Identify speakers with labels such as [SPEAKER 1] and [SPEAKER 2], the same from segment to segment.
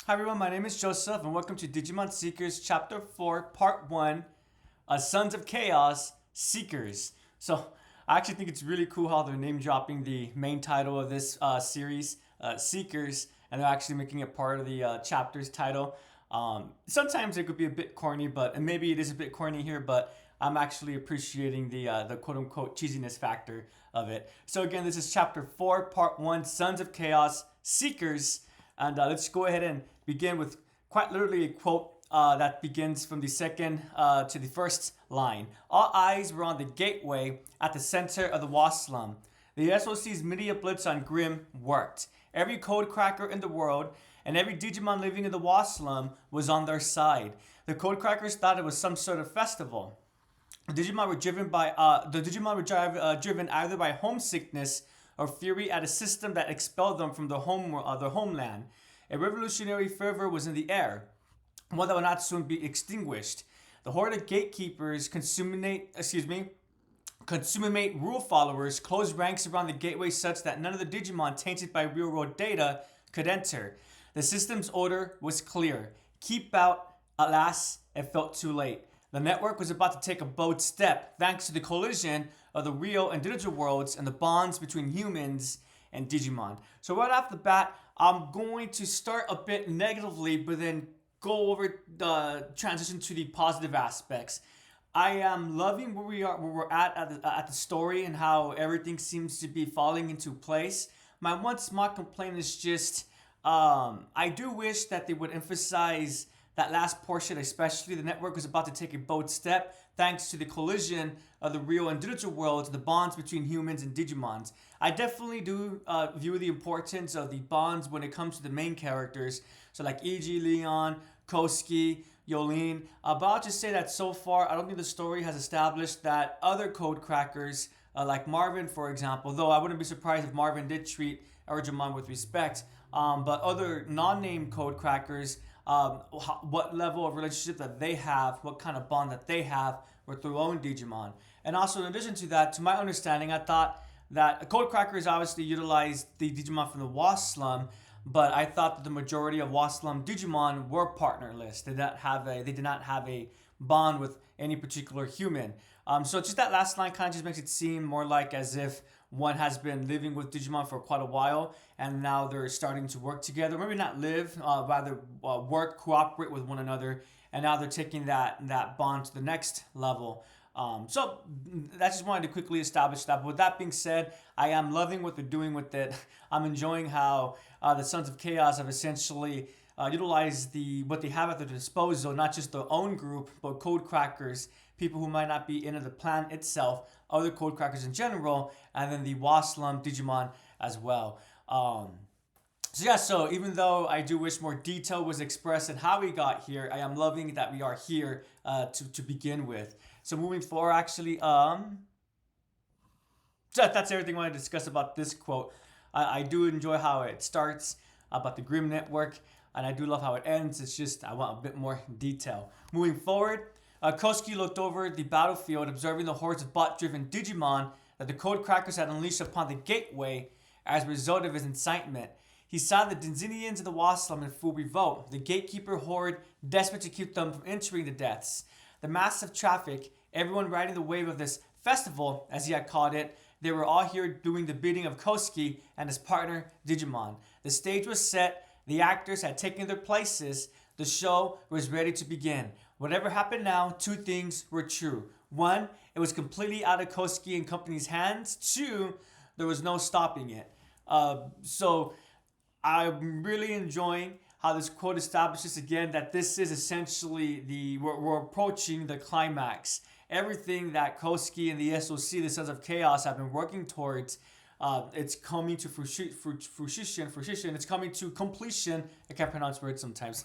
[SPEAKER 1] Hi everyone, my name is Joseph and welcome to Digimon Seekers Chapter 4, Part 1, Sons of Chaos, Seekers. So, I actually think it's really cool how they're name dropping the main title of this series, Seekers, and they're actually making it part of the chapter's title. Sometimes it could be a bit corny, and maybe it is a bit corny here, but I'm actually appreciating the quote unquote cheesiness factor of it. So, again, this is Chapter 4, Part 1, Sons of Chaos, Seekers. And let's go ahead and begin with quite literally a quote that begins from the second to the first line. All eyes were on the gateway at the center of the Waslam. The SOC's media blitz on Grimm worked. Every code cracker in the world and every Digimon living in the Waslam was on their side. The code crackers thought it was some sort of festival. The Digimon were driven either by homesickness or fury at a system that expelled them from their homeland. A revolutionary fervor was in the air, one that would not soon be extinguished. The horde of gatekeepers, consumimate rule followers, closed ranks around the gateway such that none of the Digimon tainted by real-world data could enter. The system's order was clear. Keep out. Alas, it felt too late. The network was about to take a bold step thanks to the collision of the real and digital worlds and the bonds between humans and Digimon. So right off the bat, I'm going to start a bit negatively, but then go over the transition to the positive aspects. I am loving where we're at the story and how everything seems to be falling into place. My one small complaint is just I do wish that they would emphasize that last portion, especially the network was about to take a bold step thanks to the collision of the real and digital worlds, the bonds between humans and Digimons. I definitely do view the importance of the bonds when it comes to the main characters. So like E.G. Leon, Koski, Yolene. But I'll just say that so far, I don't think the story has established that other code crackers, like Marvin, for example, though I wouldn't be surprised if Marvin did treat Arjumon with respect, but other non-named code crackers, what level of relationship that they have, what kind of bond that they have with their own Digimon. And also, in addition to that, to my understanding, I thought that Code Crackers obviously utilized the Digimon from the Waslam, but I thought that the majority of Waslam Digimon were partnerless. They did not have a bond with any particular human. So just that last line kind of just makes it seem more like as if one has been living with Digimon for quite a while, and now they're starting to work together. Maybe not live, rather work, cooperate with one another, and now they're taking that bond to the next level. So I just wanted to quickly establish that. But with that being said, I am loving what they're doing with it. I'm enjoying how the Sons of Chaos have essentially utilized what they have at their disposal, not just their own group, but code crackers, people who might not be into the plan itself, other code crackers in general, and then the Waslam Digimon as well. So even though I do wish more detail was expressed in how we got here, I am loving that we are here to begin with. So moving forward, actually, that's everything I want to discuss about this quote. I do enjoy how it starts about the Grimm Network, and I do love how it ends. It's just I want a bit more detail. Moving forward, Koski looked over the battlefield, observing the hordes of bot-driven Digimon that the code crackers had unleashed upon the gateway as a result of his incitement. He saw the Denzinians of the Waslam in full revolt, the gatekeeper horde desperate to keep them from entering the depths. The massive traffic, everyone riding the wave of this festival, as he had called it, they were all here doing the bidding of Koski and his partner Digimon. The stage was set, the actors had taken their places, the show was ready to begin. Whatever happened now, two things were true. One, it was completely out of Koski and company's hands. Two, there was no stopping it. So I'm really enjoying how this quote establishes again that this is essentially we're approaching the climax. Everything that Koski and the SOC, the Sons of Chaos, have been working towards, it's coming to fruition. It's coming to completion. I can't pronounce words sometimes.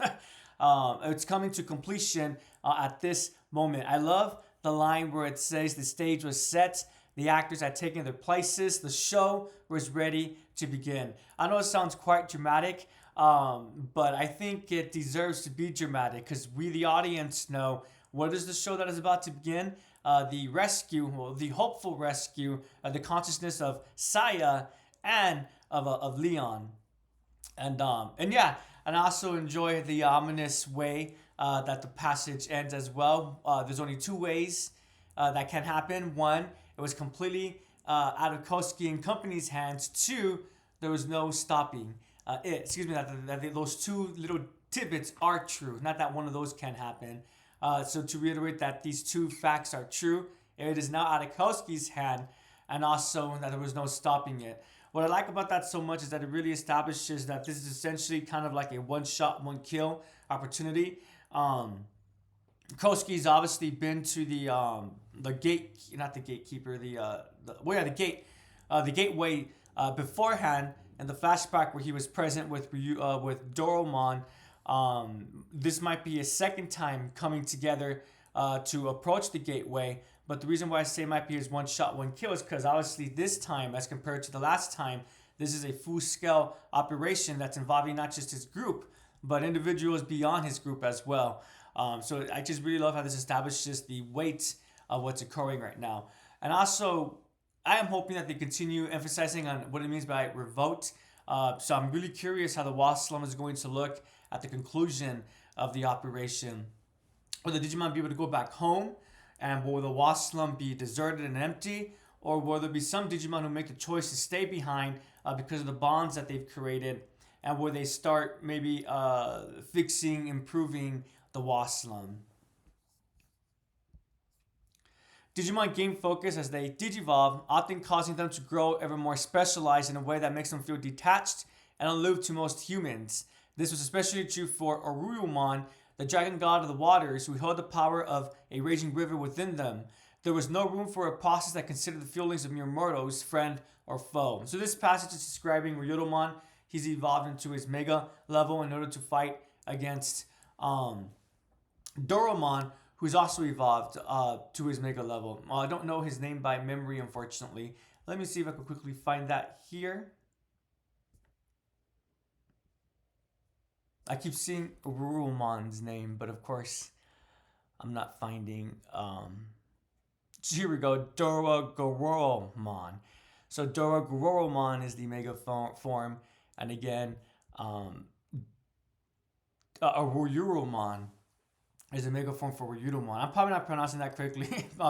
[SPEAKER 1] It's coming to completion at this moment. I love the line where it says the stage was set, the actors had taken their places, the show was ready to begin. I know it sounds quite dramatic, but I think it deserves to be dramatic because we, the audience, know what is the show that is about to begin. The hopeful rescue of the consciousness of Saya and of Leon. And yeah, And I also enjoy the ominous way that the passage ends as well. There's only two ways that can happen. One, it was completely out of Koski and company's hands. Two, there was no stopping it. Excuse me, that those two little tidbits are true. Not that one of those can happen. So to reiterate that these two facts are true, it is now out of Koski's hand, and also that there was no stopping it. What I like about that so much is that it really establishes that this is essentially kind of like a one shot, one kill opportunity. Koski's obviously been to the gate, not the gatekeeper, the gate, the gateway beforehand, and the flashback where he was present with Doromon. This might be a second time coming together to approach the gateway. But the reason why I say it might be his one shot, one kill is because obviously this time, as compared to the last time, this is a full scale operation that's involving not just his group, but individuals beyond his group as well. So I just really love how this establishes the weight of what's occurring right now. And also, I am hoping that they continue emphasizing on what it means by revolt. So I'm really curious how the Wasp Slum is going to look at the conclusion of the operation. Will the Digimon be able to go back home? And will the Wasp Slum be deserted and empty? Or will there be some Digimon who make the choice to stay behind because of the bonds that they've created? And will they start maybe fixing, improving the Wasp Slum? Digimon gain focus as they digivolve, often causing them to grow ever more specialized in a way that makes them feel detached and aloof to most humans. This was especially true for Oruyumon, the dragon god of the waters, who held the power of a raging river within them. There was no room for a process that considered the feelings of mere mortals, friend or foe. So this passage is describing Ryudomon. He's evolved into his mega level in order to fight against Doromon, who's also evolved to his mega level. I don't know his name by memory, unfortunately. Let me see if I can quickly find that here. I keep seeing Urumon's name, but of course, I'm not finding. Here we go, Dorogoromon. So Dorogoromon is the mega form, and again, Ururumon is a mega form for Ryudomon. I'm probably not pronouncing that correctly.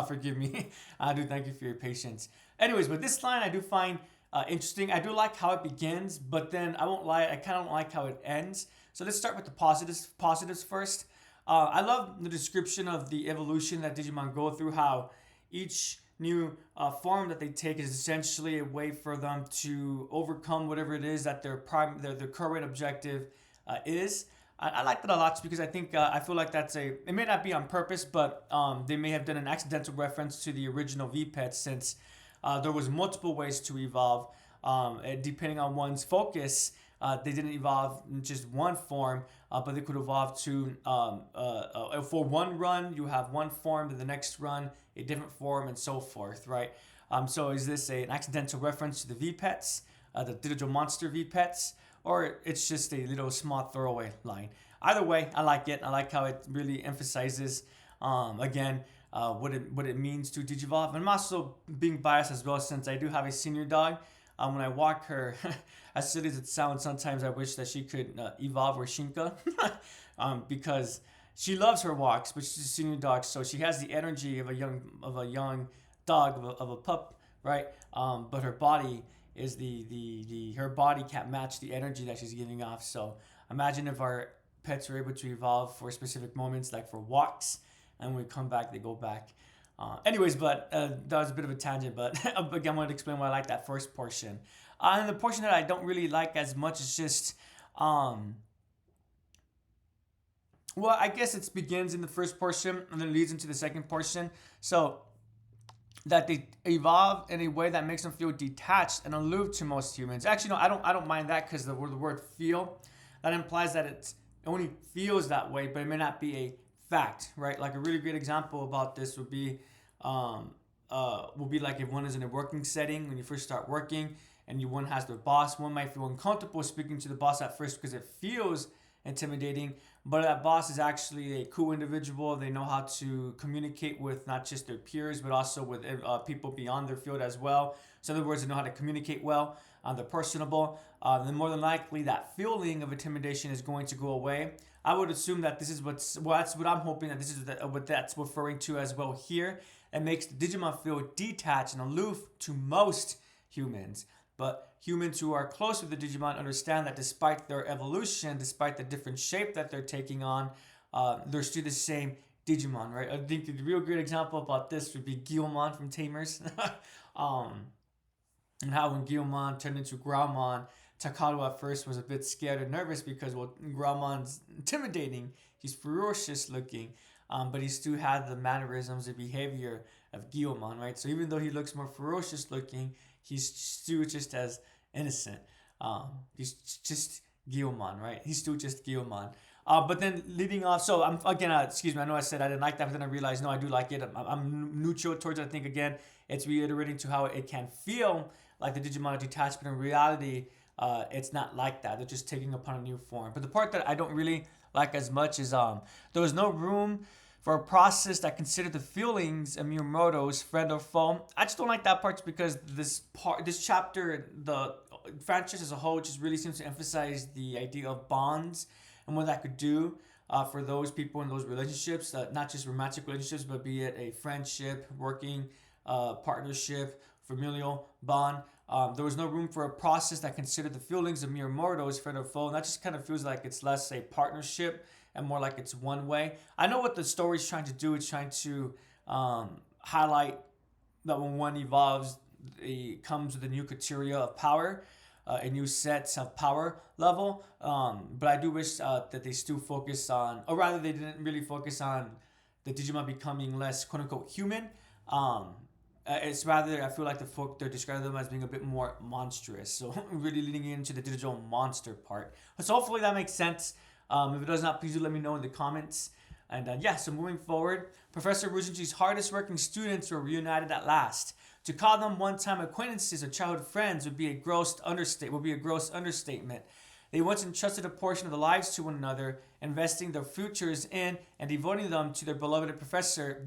[SPEAKER 1] Forgive me. I do thank you for your patience. Anyways, but this line I do find interesting. I do like how it begins, but then I won't lie, I kind of don't like how it ends. So let's start with the positives first. I love the description of the evolution that Digimon go through, how each new form that they take is essentially a way for them to overcome whatever it is that their current objective is. I like that a lot because I think I feel like it may not be on purpose, but they may have done an accidental reference to the original V-Pets, since there was multiple ways to evolve depending on one's focus. They didn't evolve in just one form, but they could evolve to for one run you have one form, then the next run a different form, and so forth, right? So is this an accidental reference to the V-Pets, the Digital Monster V-Pets, or it's just a little small throwaway line? Either way, I like it. I like how it really emphasizes again what it means to digivolve. I'm also being biased as well, since I do have a senior dog. When I walk her, as silly as it sounds, sometimes I wish that she could evolve or Shinka, because she loves her walks, but she's a senior dog, so she has the energy of a young dog, of a pup, right? But her body is her body can't match the energy that she's giving off. So imagine if our pets were able to evolve for specific moments, like for walks, and when we come back, they go back. Anyways, but that was a bit of a tangent, but again, I wanted to explain why I like that first portion. And the portion that I don't really like as much is just, well, I guess it begins in the first portion and then leads into the second portion. So that they evolve in a way that makes them feel detached and aloof to most humans. Actually, no, I don't mind that, because the word "feel" that implies that it only feels that way, but it may not be a fact, right? Like a really great example about this would be like if one is in a working setting when you first start working, and one has their boss. One might feel uncomfortable speaking to the boss at first because it feels intimidating, but that boss is actually a cool individual. They know how to communicate with not just their peers, but also with people beyond their field as well. So in other words, they know how to communicate well. they're personable, then more than likely that feeling of intimidation is going to go away. I would assume that this is that's what I'm hoping that this is what that's referring to as well here. It makes the Digimon feel detached and aloof to most humans. But humans who are close with the Digimon understand that despite their evolution, despite the different shape that they're taking on, they're still the same Digimon, right? I think the real great example about this would be Guilmon from Tamers. um, and how when Guilmon turned into Graumon, Takaru at first was a bit scared and nervous because, well, Graumon's intimidating. He's ferocious looking, but he still had the mannerisms and behavior of Guilmon, right? So even though he looks more ferocious looking, he's still just as innocent. He's just Guilmon, right? He's still just Guilmon. But then leading off, so I'm again, excuse me, I know I said I didn't like that, but then I realized, no, I do like it. I'm neutral towards it. I think, again, it's reiterating to how it can feel like the Digimon are detached, but in reality, it's not like that. They're just taking upon a new form. But the part that I don't really like as much is there was no room for a process that considered the feelings of Miyamoto's friend or foe. I just don't like that part because this chapter, the franchise as a whole, just really seems to emphasize the idea of bonds and what that could do for those people in those relationships, not just romantic relationships, but be it a friendship, working partnership, familial bond. There was no room for a process that considered the feelings of Miyamoto's friend or foe, and that just kind of feels like it's less a partnership and more like it's one way. I know what the story's trying to do. It's trying to highlight that when one evolves, it comes with a new criteria of power, a new set of power level. But I do wish that they still focus on, or rather, they didn't really focus on the Digimon becoming less quote unquote human. It's rather, I feel like they're describing them as being a bit more monstrous. So really leaning into the digital monster part. So hopefully that makes sense. If it does not, please do let me know in the comments. And yeah, so moving forward, Professor Rujinji's hardest working students were reunited at last. To call them one-time acquaintances or childhood friends would be a gross understatement. They once entrusted a portion of their lives to one another, investing their futures in and devoting them to their beloved professor,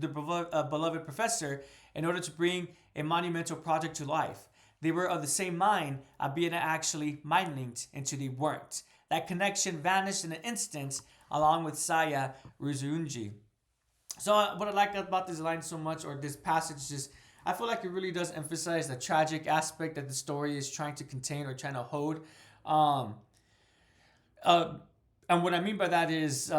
[SPEAKER 1] in order to bring a monumental project to life. They were of the same mind, albeit not actually mind-linked until they weren't. That connection vanished in an instant, along with Saya Ruzunji. So what I like about this line so much, or this passage, is I feel like it really does emphasize the tragic aspect that the story is trying to contain or trying to hold. And what I mean by that is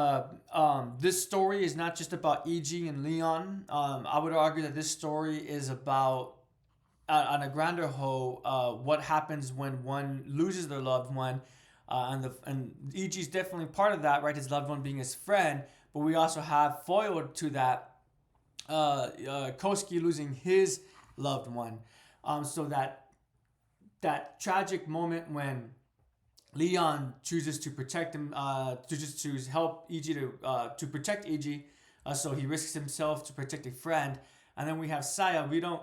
[SPEAKER 1] this story is not just about EG and Leon. I would argue that this story is about, on a grander whole, what happens when one loses their loved one. And EG is definitely part of that, right? His loved one being his friend. But we also have foiled to that Kosuke losing his loved one. So that tragic moment when Leon chooses to protect him, chooses to help EG to protect EG, so he risks himself to protect a friend. And then we have Saya. We don't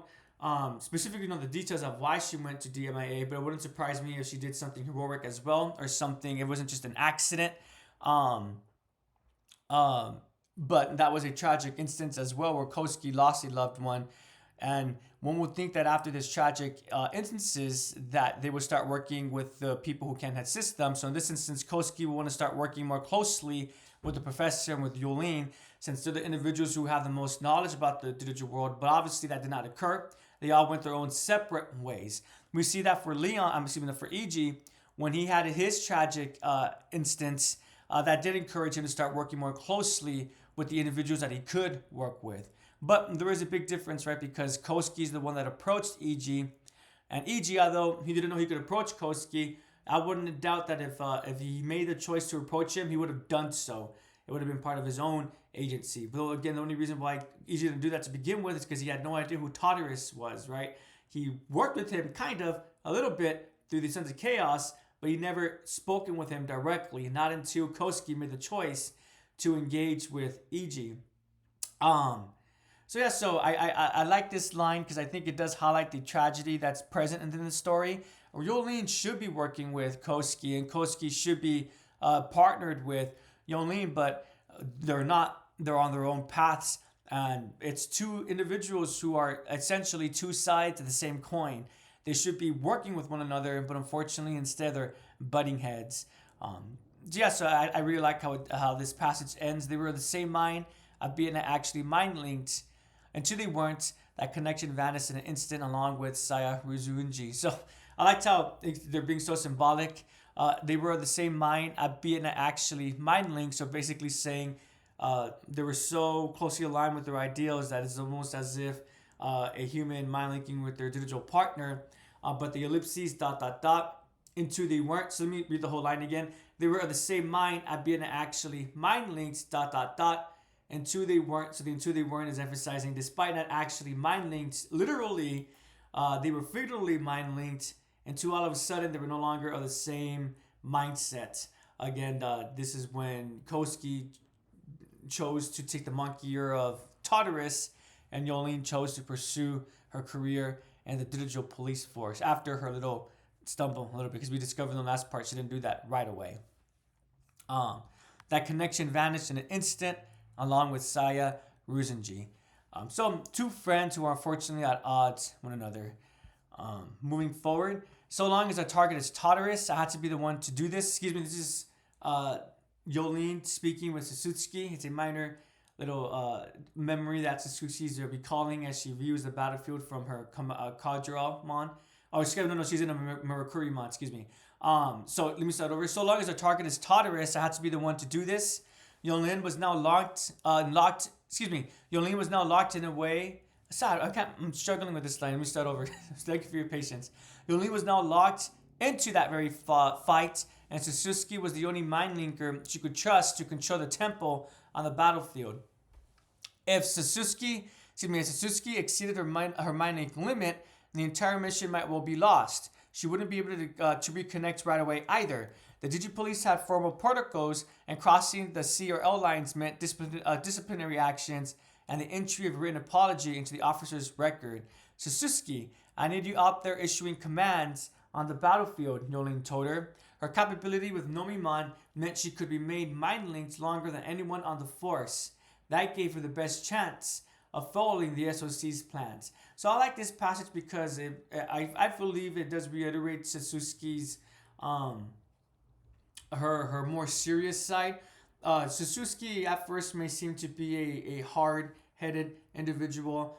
[SPEAKER 1] specifically know the details of why she went to DMIA, but it wouldn't surprise me if she did something heroic as well, or something. It wasn't just an accident. But that was a tragic instance as well, where Kosuke lost a loved one. And one would think that after this tragic instances, that they would start working with the people who can assist them. So in this instance, Kosuke will want to start working more closely with the professor and with Yolene, since they're the individuals who have the most knowledge about the digital world. But obviously that did not occur. They all went their own separate ways. We see that for Leon, I'm assuming that for EG, when he had his tragic instance, that did encourage him to start working more closely with the individuals that he could work with. But there is a big difference, right? Because Kosuke is the one that approached EG. And EG, although he didn't know he could approach Kosuke, I wouldn't doubt that if he made the choice to approach him, he would have done so. It would have been part of his own agency. But again, the only reason why EG didn't do that to begin with is because he had no idea who Tartarus was, right? He worked with him kind of a little bit through the Sons of Chaos, but he never spoken with him directly, not until Kosuke made the choice to engage with EG. So I like this line because I think it does highlight the tragedy that's present in the story. Yolene should be working with Kosuke, and Kosuke should be partnered with Yolene, but they're not. They're on their own paths, and it's two individuals who are essentially two sides of the same coin. they should be working with one another, but unfortunately, instead they're butting heads. So I really like how this passage ends. They were of the same mind, being actually mind linked. Until they weren't, that connection vanished in an instant, along with Saya Rizunji. So I liked how they're being so symbolic. They were of the same mind, being actually mind linked. So basically saying they were so closely aligned with their ideals that it's almost as if a human mind linking with their digital partner. But the ellipses into they weren't. So let me read the whole line again. They were of the same mind, being actually mind linked until they weren't. So the until they weren't is emphasizing despite not actually mind linked literally, they were figuratively mind linked until all of a sudden they were no longer of the same mindset. Again, this is when Kosuke chose to take the monkey year of Tartarus, and Yolene chose to pursue her career in the digital police force after her little stumble a little bit, because we discovered in the last part she didn't do that right away. That connection vanished in an instant, along with Saya Ruzunji. So two friends who are unfortunately at odds with one another. Moving forward, so long as our target is Tartarus, I had to be the one to do this. Excuse me, this is Yolene speaking with Sasutsuki. It's a minor little memory that Sasutsuki is recalling as she views the battlefield from her Kajira-mon. Oh, she's in a Murakuri-mon, excuse me. So let me start over. So long as our target is Tartarus, I had to be the one to do this. Yolene was now Yolene was now locked in a way. Sorry, I'm struggling with this line. Let me start over. Thank you for your patience. Yolene was now locked into that very fight, and Sasutsuki was the only mind linker she could trust to control the tempo on the battlefield. If Sasutsuki exceeded her mind link limit, the entire mission might well be lost. She wouldn't be able to reconnect right away either. The Digipolice had formal protocols, and crossing the C or L lines meant disciplinary actions and the entry of a written apology into the officer's record. Sasutsuki, I need you out there issuing commands on the battlefield, Yolene told her. Her capability with Nomimon meant she could be made mind-linked longer than anyone on the force. That gave her the best chance of following the SOC's plans. So I like this passage because I believe it does reiterate Sasutsuki's her more serious side. Sasutsuki at first may seem to be a hard-headed individual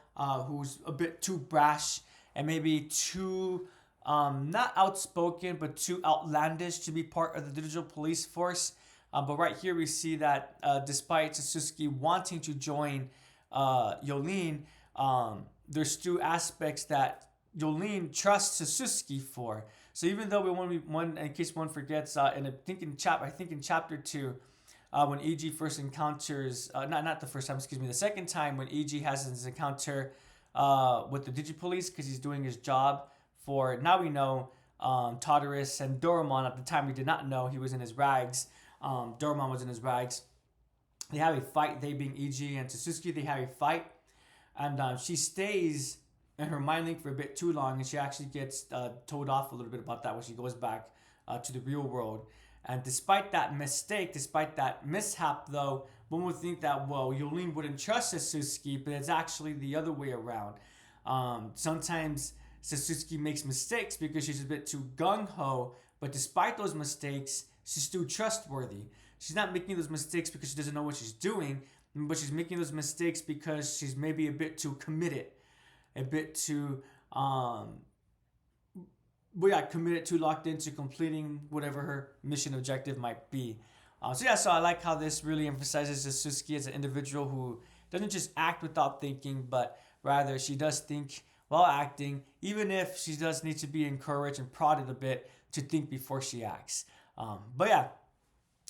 [SPEAKER 1] who's a bit too brash and maybe too not outspoken but too outlandish to be part of the digital police force. But right here we see that despite Sasutsuki wanting to join Yolene, there's two aspects that Yolene trusts Sasutsuki for. So even though in case one forgets, in chapter 2, when EG first encounters, not the first time, excuse me, the second time when EG has his encounter with the Digipolice because he's doing his job for, now we know, Tartarus and Doraemon. At the time we did not know he was in his rags. Doraemon was in his rags. They have a fight, they being EG and Sasutsuki, they have a fight. And she stays in her mind link for a bit too long, and she actually gets told off a little bit about that when she goes back to the real world. And despite that mistake, despite that mishap though, one would think that, well, Yolene wouldn't trust Sasutsuki, but it's actually the other way around. Sometimes Sasutsuki makes mistakes because she's a bit too gung-ho, but despite those mistakes, she's still trustworthy. She's not making those mistakes because she doesn't know what she's doing, but she's making those mistakes because she's maybe a bit too committed, a bit too committed, too locked into completing whatever her mission objective might be. So I like how this really emphasizes Sasutsuki as an individual who doesn't just act without thinking, but rather she does think while acting, even if she does need to be encouraged and prodded a bit to think before she acts.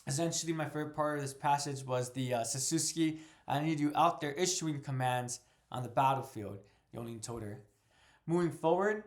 [SPEAKER 1] Essentially my favorite part of this passage was the Sasutsuki, I need you out there issuing commands on the battlefield, Yolene told her. Moving forward,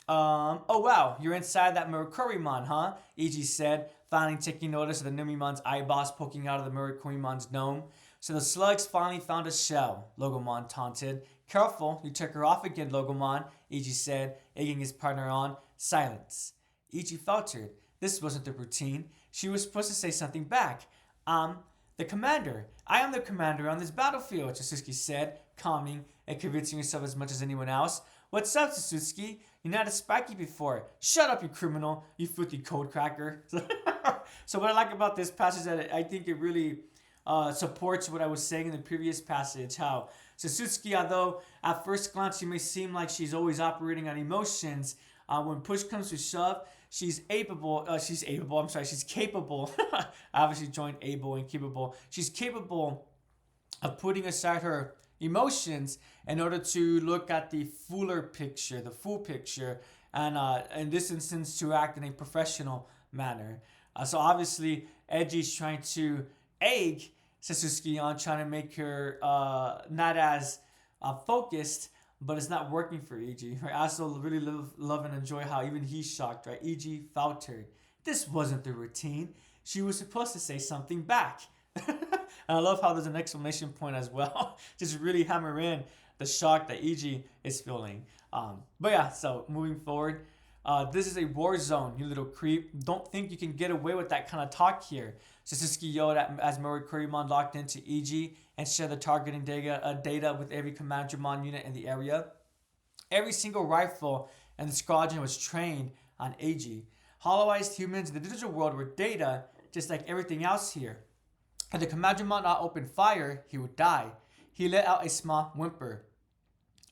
[SPEAKER 1] oh wow, you're inside that Murakuri-mon, huh? EG said, finally taking notice of the Numimon's eyeballs poking out of the Murakuri-mon's dome. So the slugs finally found a shell, Logomon taunted. Careful, you took her off again, Logomon, EG said, egging his partner on. Silence. EG faltered. This wasn't the routine. She was supposed to say something back. The commander. I am the commander on this battlefield, Sasutsuki said, calming and convincing herself as much as anyone else. What's up, Sasuke? You're not a spiky before. Shut up, you criminal, you filthy code cracker. So what I like about this passage is that I think it really supports what I was saying in the previous passage. How Sasuke, although at first glance she may seem like she's always operating on emotions, when push comes to shove, she's able. She's able. I'm sorry. She's capable. I obviously joined able and capable. She's capable of putting aside her emotions in order to look at the fuller picture, the full picture, and in this instance to act in a professional manner. So obviously, Edgy's trying to egg Sasuke on, trying to make her not as focused, but it's not working for EG. Right? I also really love and enjoy how even he's shocked, right? EG faltered. This wasn't the routine. She was supposed to say something back. And I love how there's an exclamation point as well. Just really hammer in the shock that EG is feeling. But yeah, so moving forward. This is a war zone, you little creep. Don't think you can get away with that kind of talk here. Sasuke yelled as Kurumon locked into EG and shared the targeting data with every Command-Dramon unit in the area. Every single rifle in the squadron was trained on AG. Hollow-eyed humans in the digital world were data, just like everything else here. If the Command-Dramon not opened fire, he would die. He let out a small whimper.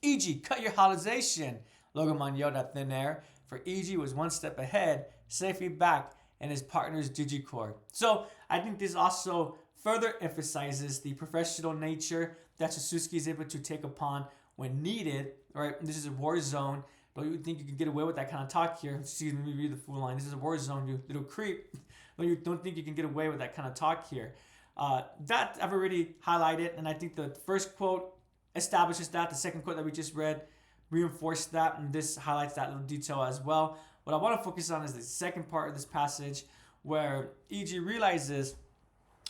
[SPEAKER 1] EG, cut your holization, Logomon yelled at thin air, for EG was one step ahead, safely back in his partner's Digicore. So I think this also further emphasizes the professional nature that Sasuke is able to take upon when needed. Right? This is a war zone. Don't you think you can get away with that kind of talk here? Excuse me, let me read the full line. This is a war zone, you little creep. Don't think you can get away with that kind of talk here. That I've already highlighted, and I think the first quote establishes that. The second quote that we just read reinforced that, and this highlights that little detail as well. What I want to focus on is the second part of this passage where EG realizes,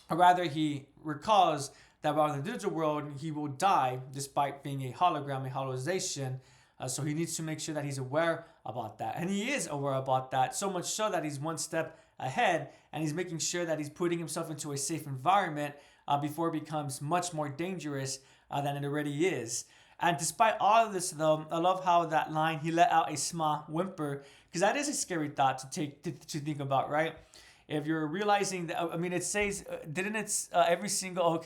[SPEAKER 1] or rather he recalls, that while in the digital world he will die despite being a hologram, a holozation. So he needs to make sure that he's aware about that. And he is aware about that, so much so that he's one step ahead and he's making sure that he's putting himself into a safe environment before it becomes much more dangerous than it already is. And despite all of this, though, I love how that line, he let out a small whimper, because that is a scary thought to think about, right? If you're realizing that, I mean, it says, didn't it, every single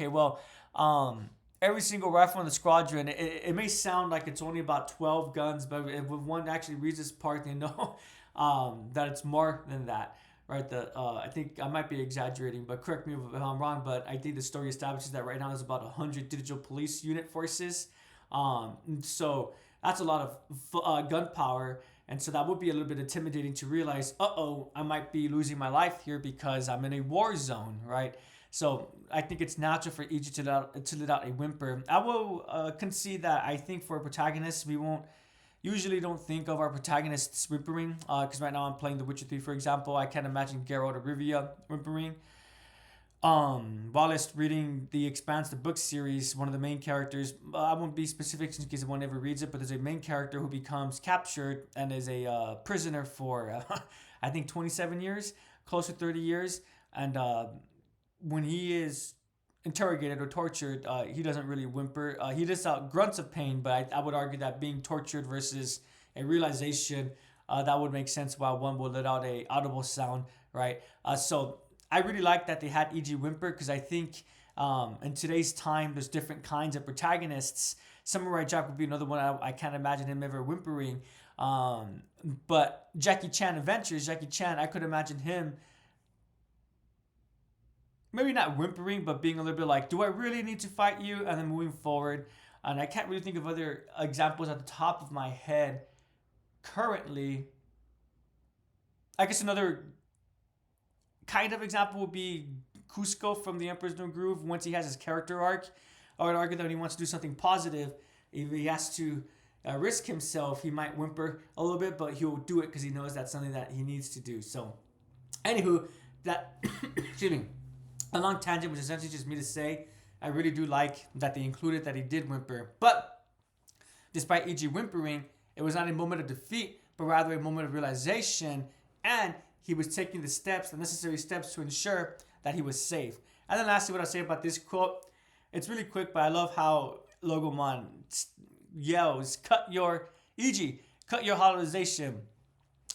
[SPEAKER 1] rifle in the squadron, it may sound like it's only about 12 guns, but if one actually reads this part, they know that it's more than that, right? I think I might be exaggerating, but correct me if I'm wrong, but I think the story establishes that right now there's about 100 digital police unit forces. So that's a lot of gunpowder, and so that would be a little bit intimidating to realize, I might be losing my life here because I'm in a war zone, right? So I think it's natural for each to let out a whimper. I will concede that I think for protagonists, we don't think of our protagonists whimpering, because right now I'm playing The Witcher 3, for example. I can't imagine Geralt of Rivia whimpering. While reading the Expanse, the book series, one of the main characters, I won't be specific in case one ever reads it, but there's a main character who becomes captured and is a prisoner for, I think, 27 years, close to 30 years. And when he is interrogated or tortured, he doesn't really whimper. He just grunts of pain, but I would argue that being tortured versus a realization, that would make sense why one would let out a audible sound, right? So I really like that they had EG whimper, because I think in today's time, there's different kinds of protagonists. Samurai Jack would be another one. I can't imagine him ever whimpering. But Jackie Chan Adventures, Jackie Chan, I could imagine him maybe not whimpering, but being a little bit like, do I really need to fight you? And then moving forward. And I can't really think of other examples at the top of my head currently. I guess another kind of example would be Cusco from The Emperor's New Groove. Once he has his character arc, I would argue that when he wants to do something positive, if he has to risk himself, he might whimper a little bit, but he'll do it because he knows that's something that he needs to do. So, anywho, that, excuse me, a long tangent, which is essentially just me to say, I really do like that they included that he did whimper. But despite EG whimpering, it was not a moment of defeat, but rather a moment of realization, and he was taking the necessary steps to ensure that he was safe. And then lastly, what I'll say about this quote, it's really quick, but I love how Logomon yells, cut your E.g., cut your holocalization.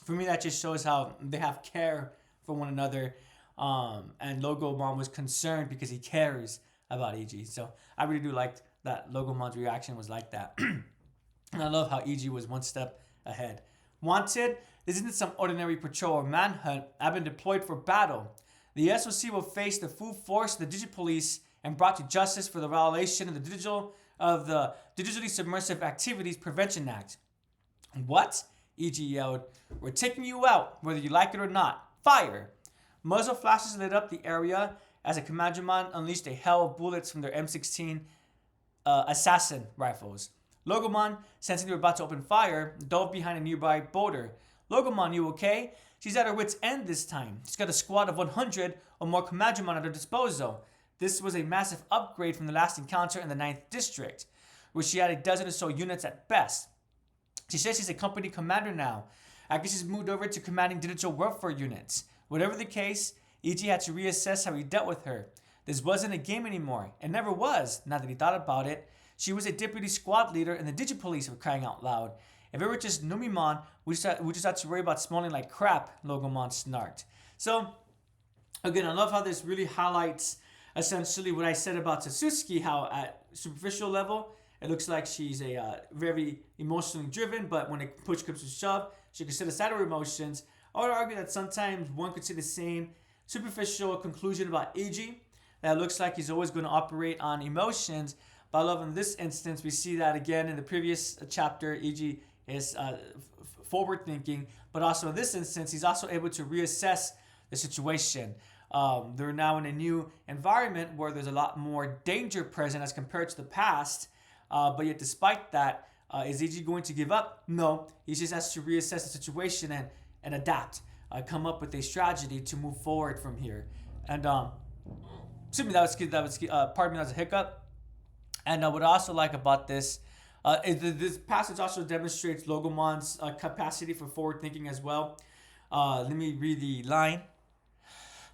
[SPEAKER 1] For me, that just shows how they have care for one another. And Logomon was concerned because he cares about E.G. So I really do like that Logomon's reaction was like that. And I love how E.G. was one step ahead. Wanted, this isn't some ordinary patrol or manhunt. I've been deployed for battle. The SOC will face the full force of the Digipolice and brought to justice for the violation of the Digitally Submersive Activities Prevention Act. What? E.G. yelled. We're taking you out, whether you like it or not. Fire! Muzzle flashes lit up the area as a Commandramon unleashed a hail of bullets from their M16 assassin rifles. Logomon, sensing they were about to open fire, dove behind a nearby boulder. Logomon, you okay? She's at her wit's end this time. She's got a squad of 100 or more Commandramon at her disposal. This was a massive upgrade from the last encounter in the 9th District, where she had a dozen or so units at best. She says she's a company commander now. I guess she's moved over to commanding digital warfare units. Whatever the case, E.G. had to reassess how he dealt with her. This wasn't a game anymore. It never was, now that he thought about it. She was a deputy squad leader in the Digipolice for crying out loud. If it were just Numimon, we just had to worry about smelling like crap, Logomon snarked. So, again, I love how this really highlights essentially what I said about Satsuki, how at superficial level, it looks like she's a very emotionally driven, but when it push comes to shove, she can set aside her emotions. I would argue that sometimes one could see the same superficial conclusion about E.G. that looks like he's always going to operate on emotions. But I love in this instance, we see that again in the previous chapter, E.G. is forward thinking, but also in this instance, he's also able to reassess the situation. They're now in a new environment where there's a lot more danger present as compared to the past. But yet, despite that, is E.G. going to give up? No. He just has to reassess the situation and adapt. Come up with a strategy to move forward from here. And excuse me, pardon me, that was a hiccup. And what I also like about this is this passage also demonstrates Logomon's capacity for forward thinking as well. Let me read the line.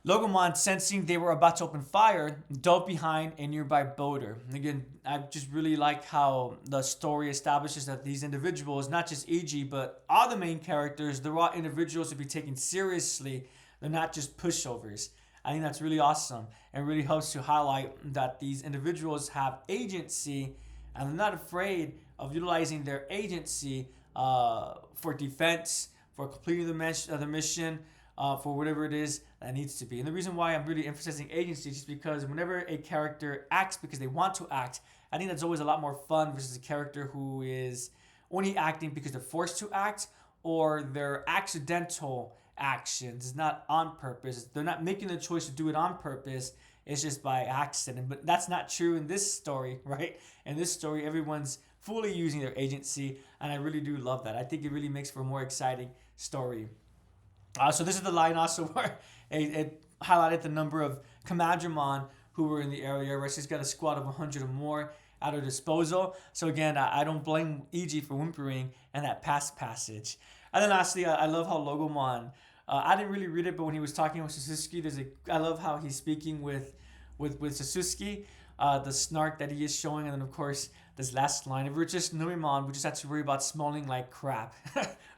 [SPEAKER 1] Logomon, sensing they were about to open fire, dove behind a nearby boulder. Again, I just really like how the story establishes that these individuals, not just E.G., but all the main characters, they're all individuals to be taken seriously. They're not just pushovers. I think that's really awesome and really helps to highlight that these individuals have agency and they're not afraid of utilizing their agency for defense, for completing the mission, for whatever it is that needs to be. And the reason why I'm really emphasizing agency is just because whenever a character acts because they want to act, I think that's always a lot more fun versus a character who is only acting because they're forced to act or their accidental actions. It's not on purpose. They're not making the choice to do it on purpose. It's just by accident. But that's not true in this story, right? In this story, everyone's fully using their agency, and I really do love that. I think it really makes for a more exciting story. So this is the line also where it highlighted the number of Commandramon who were in the area, right? She's got a squad of 100 or more at her disposal. So again, I don't blame E.G. for whimpering and that passage. And then lastly, I love how Logomon, I didn't really read it, but when he was talking with Satsuki, I love how he's speaking with Satsuki, the snark that he is showing, and then of course this last line, if we're just Numimon, we just have to worry about smelling like crap,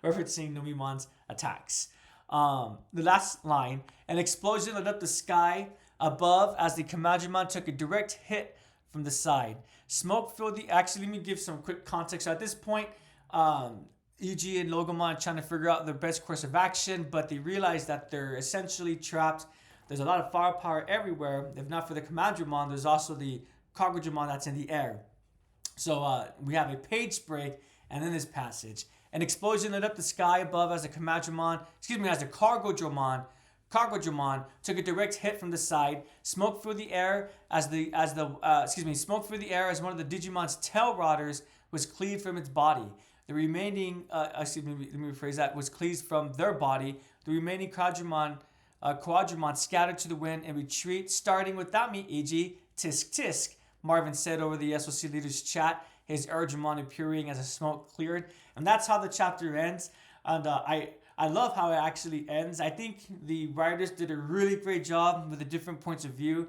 [SPEAKER 1] referencing Numimon's attacks. The last line, an explosion lit up the sky above as the Commandramon took a direct hit from the side. Smoke filled the... Actually, let me give some quick context. So at this point, E.G. and Logomon are trying to figure out their best course of action, but they realize that they're essentially trapped. There's a lot of firepower everywhere. If not for the Commandramon, there's also the Cargodramon that's in the air. So we have a page break and then this passage. An explosion lit up the sky above as the Cargodramon took a direct hit from the side. Smoke filled the air as smoke filled the air as one of the Digimon's tail rotters was cleaved from its body. The remaining, let me rephrase that, was cleaved from their body. The remaining Quadramon scattered to the wind and retreat, starting without me, E.G. Tisk tisk, Marvin said over the SOC leader's chat, his Erdramon appearing as the smoke cleared. And that's how the chapter ends. And I love how it actually ends. I think the writers did a really great job with the different points of view.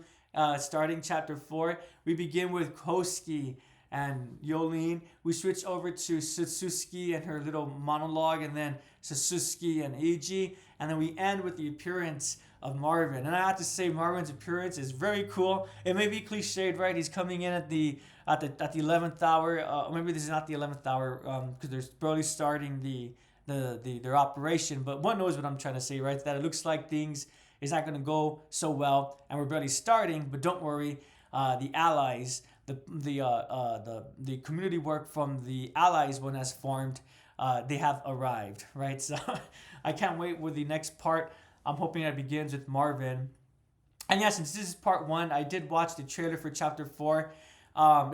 [SPEAKER 1] Starting chapter 4, we begin with Koski and Yolene. We switch over to Satsuki and her little monologue, and then Satsuki and Eiji, and then we end with the appearance of Marvin. And I have to say, Marvin's appearance is very cool. It may be cliched, right? He's coming in at the 11th hour. Or maybe this is not the 11th hour because they're barely starting their operation. But one knows what I'm trying to say, right? That it looks like things is not going to go so well, and we're barely starting. But don't worry, the allies, the community work from the allies one has formed. They have arrived, right? So I can't wait with the next part. I'm hoping that begins with Marvin. And yeah, since this is part 1, I did watch the trailer for chapter 4.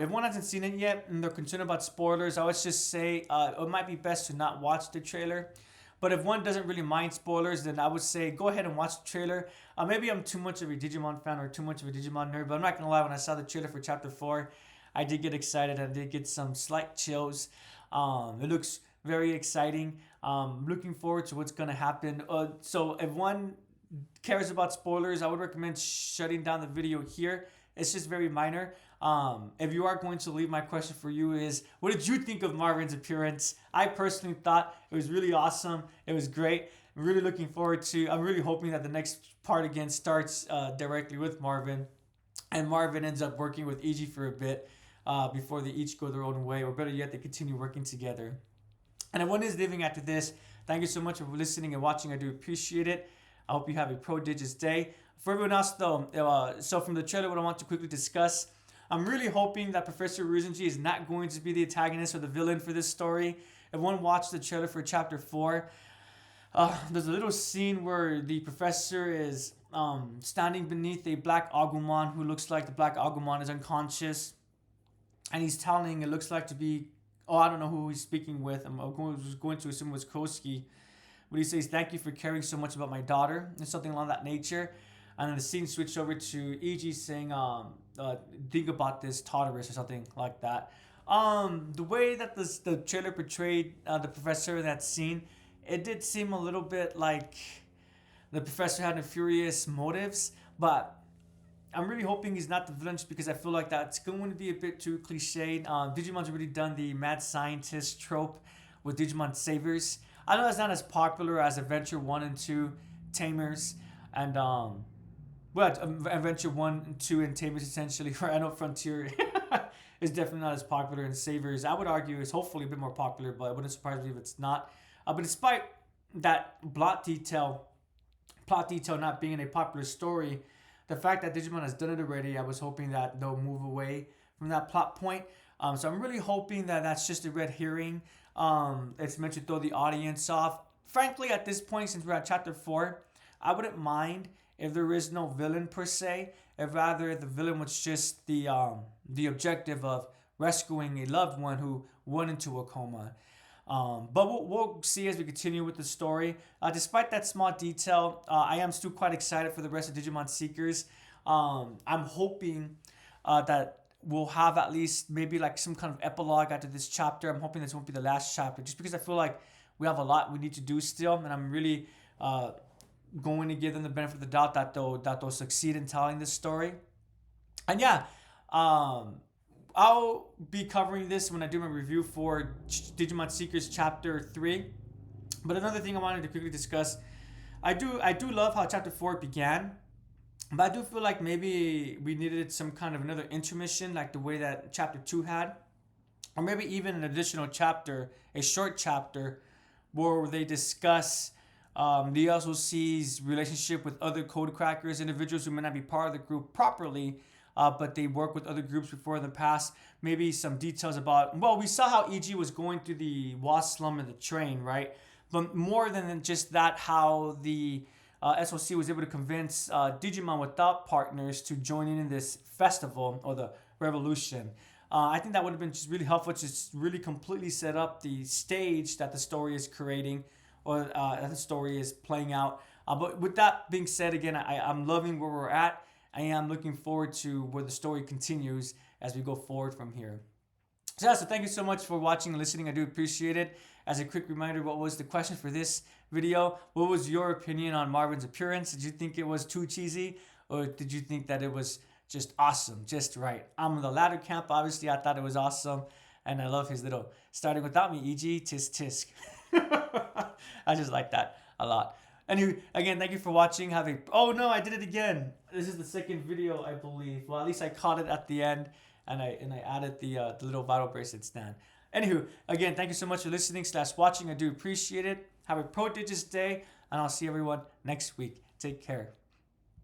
[SPEAKER 1] If one hasn't seen it yet and they're concerned about spoilers, I would just say it might be best to not watch the trailer. But if one doesn't really mind spoilers, then I would say go ahead and watch the trailer. Maybe I'm too much of a Digimon fan or too much of a Digimon nerd, but I'm not going to lie, when I saw the trailer for chapter 4, I did get excited. I did get some slight chills. It looks very exciting. Looking forward to what's going to happen. So if one cares about spoilers, I would recommend shutting down the video here. It's just very minor. If you are going to leave, my question for you is, what did you think of Marvin's appearance? I personally thought it was really awesome. It was great. I'm really looking forward to, I'm really hoping that the next part again starts directly with Marvin, and Marvin ends up working with Eiji for a bit before they each go their own way, or better yet, they continue working together. And if one is leaving after this, thank you so much for listening and watching. I do appreciate it. I hope you have a prodigious day. For everyone else, though, so from the trailer, what I want to quickly discuss, I'm really hoping that Professor Ryuzenji is not going to be the antagonist or the villain for this story. If one watched the trailer for chapter 4, there's a little scene where the professor is standing beneath a black Agumon who looks like the black Agumon is unconscious. And he's telling, it looks like to be, I don't know who he's speaking with. I'm going to assume it was Kosuke. But he says, thank you for caring so much about my daughter, and something along that nature. And then the scene switched over to Eiji saying, think about this, Tartarus, or something like that. The way that the trailer portrayed the professor in that scene, it did seem a little bit like the professor had nefarious motives, but I'm really hoping he's not the villain, just because I feel like that's going to be a bit too cliched. Digimon's already done the mad scientist trope with Digimon Savers. I know it's not as popular as Adventure 1 and 2 Tamers, and Adventure 1 and 2 and Tamers essentially. I know Frontier is definitely not as popular, and Savers, I would argue, is hopefully a bit more popular, but it wouldn't surprise me if it's not. But despite that plot detail not being in a popular story, the fact that Digimon has done it already, I was hoping that they'll move away from that plot point. So I'm really hoping that that's just a red herring. It's meant to throw the audience off. Frankly, at this point, since we're at chapter 4, I wouldn't mind if there is no villain per se. If rather the villain was just the objective of rescuing a loved one who went into a coma. But we'll see as we continue with the story. Despite that small detail, I am still quite excited for the rest of Digimon Seekers. I'm hoping that we'll have at least maybe like some kind of epilogue after this chapter. I'm hoping this won't be the last chapter, just because I feel like we have a lot we need to do still, and I'm really going to give them the benefit of the doubt that they'll succeed in telling this story. And yeah, I'll be covering this when I do my review for Digimon Seekers Chapter 3. But another thing I wanted to quickly discuss, I do love how Chapter 4 began, but I do feel like maybe we needed some kind of another intermission, like the way that Chapter 2 had. Or maybe even an additional chapter, a short chapter, where they discuss the SOC's relationship with other code crackers, individuals who may not be part of the group properly, but they work with other groups before in the past. Maybe some details about, well, we saw how EG was going through the Wasp slum in the train, right? But more than just that, how the SOC was able to convince Digimon without partners to join in this festival or the revolution. I think that would have been just really helpful to just really completely set up the stage that the story is creating, or that the story is playing out. But with that being said, again, I'm loving where we're at. I am looking forward to where the story continues as we go forward from here. So thank you so much for watching and listening. I do appreciate it. As a quick reminder, what was the question for this video? What was your opinion on Marvin's appearance? Did you think it was too cheesy, or did you think that it was just awesome, just right. I'm in the latter camp, obviously. I thought it was awesome. And I love his little starting without me, e.g. tisk tisk. I just like that a lot. Anyway, again, thank you for watching. Oh no, I did it again. This is the second video, I believe. Well, at least I caught it at the end, and I added the little vital bracelet stand. Anywho, again, thank you so much for listening / watching. I do appreciate it. Have a prodigious day, and I'll see everyone next week. Take care.